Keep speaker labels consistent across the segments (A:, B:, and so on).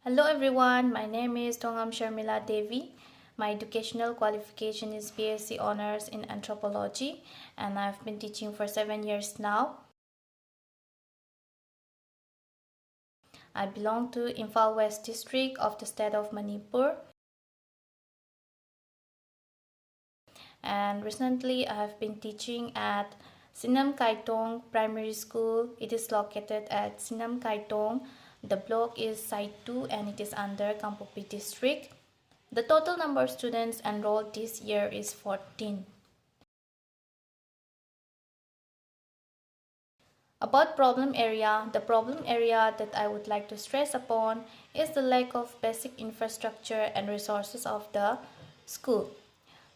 A: Hello everyone, my name is Tongam Sharmila Devi. My educational qualification is BSc Honors in Anthropology and I've been teaching for 7 years now. I belong to Imphal West District of the state of Manipur. And recently I have been teaching at Sinam Kaitong Primary School. It is located at Sinam Kaitong. The block is Site 2 and it is under Kangpokpi District. The total number of students enrolled this year is 14. About problem area, the problem area that I would like to stress upon is the lack of basic infrastructure and resources of the school.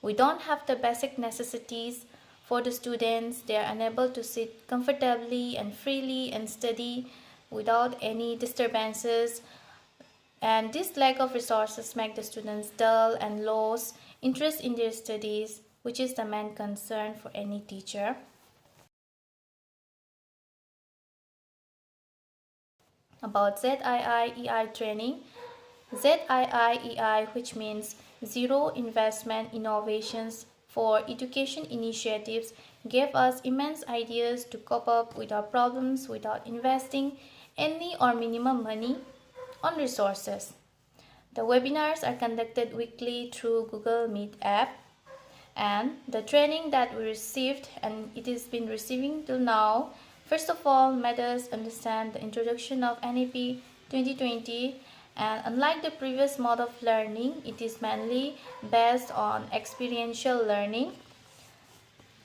A: We don't have the basic necessities for the students. They are unable to sit comfortably and freely and study without any disturbances. And this lack of resources make the students dull and lose interest in their studies, which is the main concern for any teacher. About ZIIEI training. ZIIEI, which means Zero Investment Innovations for Education Initiatives, gave us immense ideas to cope up with our problems without investing any or minimum money on resources. The webinars are conducted weekly through Google Meet app, and the training that we received and it has been receiving till now, first of all, made us understand the introduction of NEP 2020, and unlike the previous mode of learning, it is mainly based on experiential learning.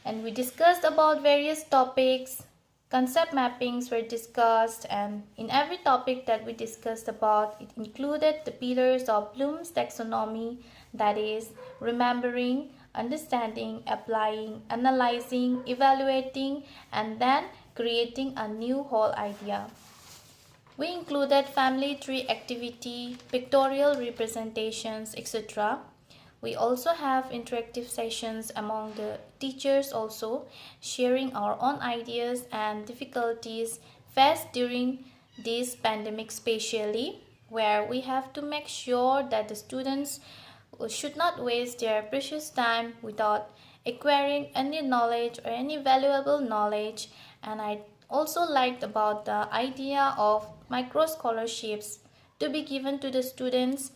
A: And we discussed about various topics. Concept mappings were discussed, and in every topic that we discussed about, it included the pillars of Bloom's taxonomy, that is, remembering, understanding, applying, analyzing, evaluating, and then creating a new whole idea. We included family tree activity, pictorial representations, etc. We also have interactive sessions among the teachers also, sharing our own ideas and difficulties faced during this pandemic, especially where we have to make sure that the students should not waste their precious time without acquiring any knowledge or any valuable knowledge. And I also liked about the idea of micro scholarships to be given to the students.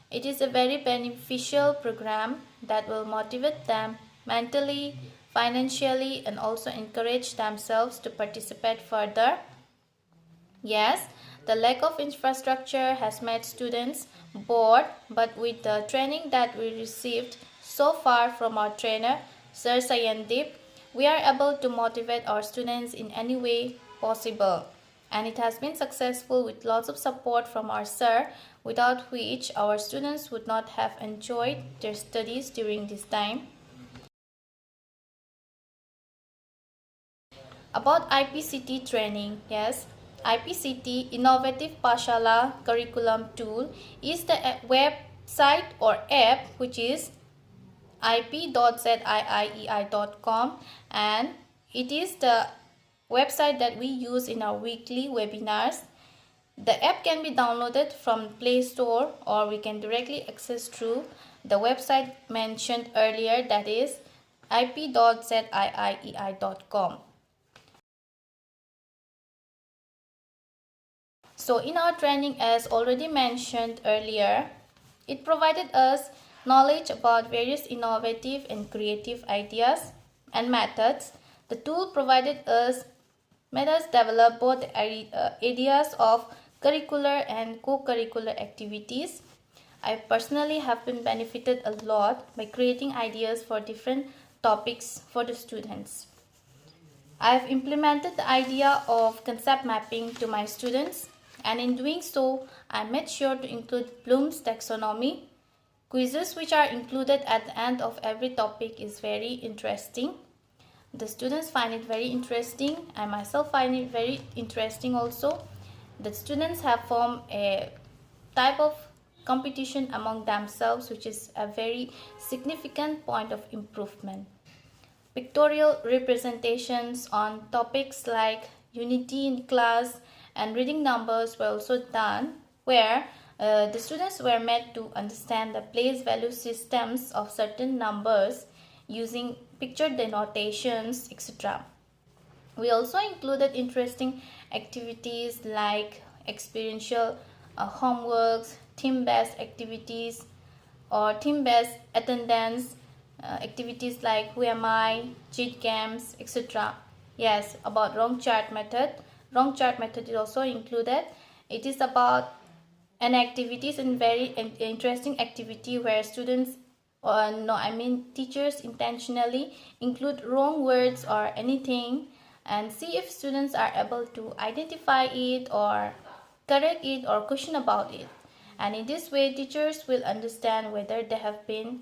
A: It is a very beneficial program that will motivate them mentally, financially, and also encourage themselves to participate further. Yes, the lack of infrastructure has made students bored, but with the training that we received so far from our trainer, Sir Sayandip, we are able to motivate our students in any way possible. And it has been successful with lots of support from our sir, without which our students would not have enjoyed their studies during this time. About IPCT training, yes, IPCT Innovative Pashala Curriculum Tool is the website or app which is ip.ziiei.com, and it is the website that we use in our weekly webinars. The app can be downloaded from Play Store or we can directly access through the website mentioned earlier, that is ip.ziiei.com. So in our training, as already mentioned earlier, it provided us knowledge about various innovative and creative ideas and methods. The tool made us develop both areas of curricular and co-curricular activities. I personally have been benefited a lot by creating ideas for different topics for the students. I have implemented the idea of concept mapping to my students, and in doing so, I made sure to include Bloom's taxonomy. Quizzes which are included at the end of every topic is very interesting. The students find it very interesting. I myself find it very interesting also. The students have formed a type of competition among themselves, which is a very significant point of improvement. Pictorial representations on topics like unity in class, and reading numbers were also done, where the students were made to understand the place value systems of certain numbers using picture denotations, etc. We also included interesting activities like experiential homeworks, theme-based activities, or theme-based attendance activities like Who Am I, cheat games, etc. Yes, about wrong chart method. Wrong chart method is also included. It is about an activity is a very interesting activity where students teachers intentionally include wrong words or anything and see if students are able to identify it or correct it or question about it. And in this way, teachers will understand whether they have been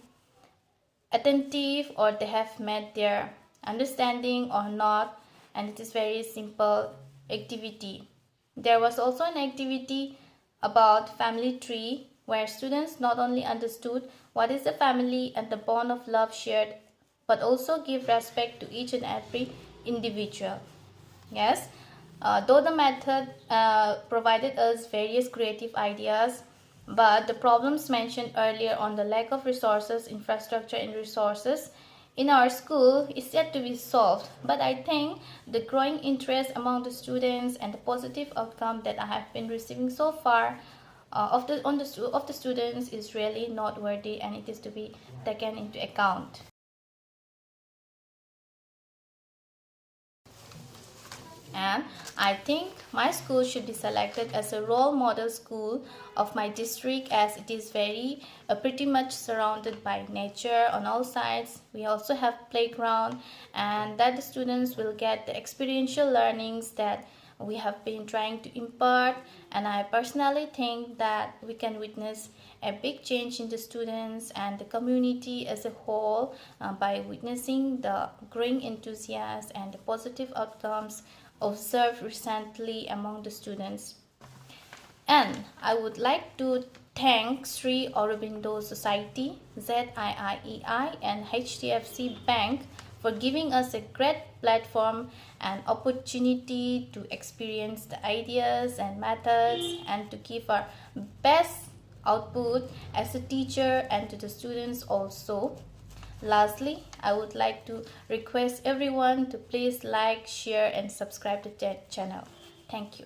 A: attentive or they have met their understanding or not. And it is very simple activity. There was also an activity about family tree where students not only understood what is the family and the bond of love shared, but also give respect to each and every individual. Yes, though the method provided us various creative ideas, but the problems mentioned earlier on the lack of resources, infrastructure and resources in our school is yet to be solved. But I think the growing interest among the students and the positive outcome that I have been receiving so far of the students is really noteworthy, and it is to be taken into account. And I think my school should be selected as a role model school of my district, as it is very pretty much surrounded by nature on all sides. We also have playground, and that the students will get the experiential learnings that we have been trying to impart. And I personally think that we can witness a big change in the students and the community as a whole by witnessing the growing enthusiasm and the positive outcomes observed recently among the students. And I would like to thank Sri Aurobindo Society, ZIIEI and HDFC Bank for giving us a great platform and opportunity to experience the ideas and methods and to give our best output as a teacher and to the students also. Lastly, I would like to request everyone to please like, share and subscribe to the channel. Thank you.